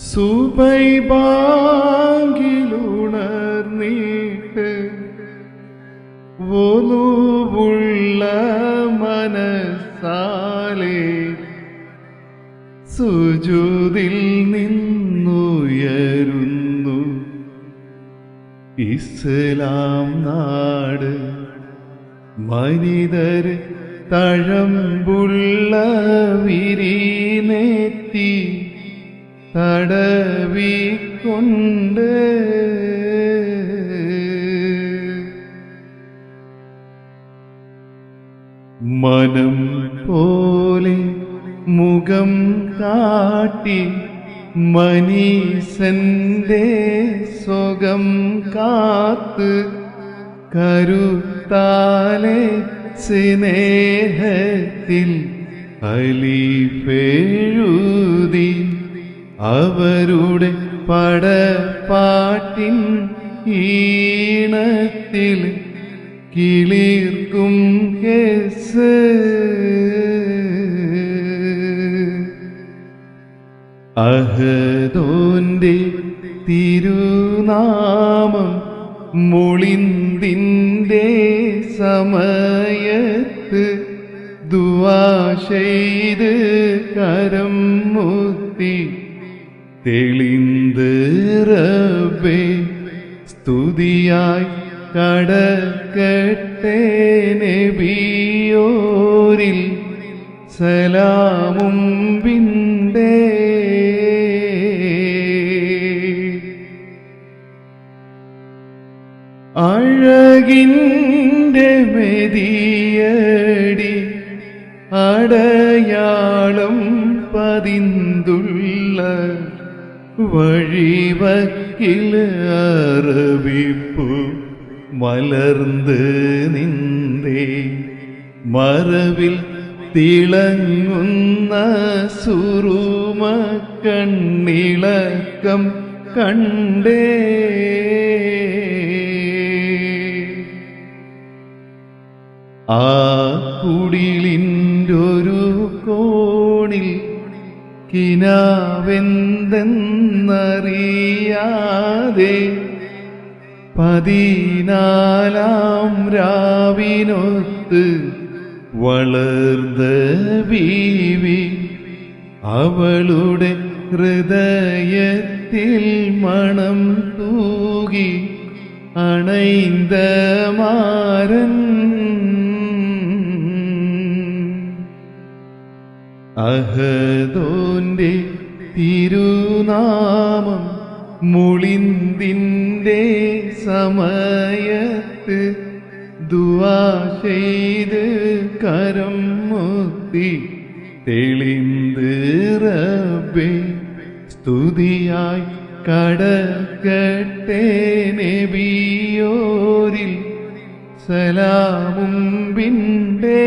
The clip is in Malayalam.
സുബൈബാങ്കിലുണർന്നിട്ട് ഒലുവുള്ള മനസ്സാലെ സുജൂദിൽ നിന്നുയരുന്നു ഇസ്ലാം നാട്. മനിതർ തഴമ്പുള്ള വിരിനെത്തി തടവിക്കൊണ്ട് മനം പോലെ മുഖം കാട്ടി മനീസന്റെ സ്വകം കാത്ത് കരുത്താലെ സ്നേഹത്തിൽ അലിഫെഴുതി അവരുടെ പടപ്പാട്ടിൻ ഈണത്തിൽ കിളിർക്കും കേസ് അഹദോന്റെ തിരുനാമം മുളിന്തിൻ്റെ സമയത്ത് ദുആ ചെയ്ത് കരം മുത്തി തെളിന്ത് റബ്ബേ സ്തുതിയായി കടക്കട്ടെ നബിയോരിൽ സലാമും ബിണ്ടേ. അഴകിൻ്റെ മെതിയടി അടയാളം പതിന്തുള്ള വഴിവക്കിൽ അറബിപ്പു മലർന്ന് നിന്നേ മറവിൽ തിളങ്ങുന്ന സുറുമ കണ്ണിളക്കം കണ്ടേ. ആ കുടിലിൻ്റൊരു കോണിൽ കിനാവെന്തെന്നറിയാതെ 14-ാം രാവിനൊത്ത് വളർന്ന ബീവി അവളുടെ ഹൃദയത്തിൽ മണം തൂകി അണൈന്ത മാരൻ. അഹദോന്റെ തിരുനാമം മുളിന്തിൻ്റെ സമയത്ത് ദുആ ചെയ്ത് കരം മുത്തി തെളിന്ത് റബ്ബേ സ്തുതിയായി കടക്കട്ടെ നബിയോരിൽ സലാമും ബിണ്ടേ.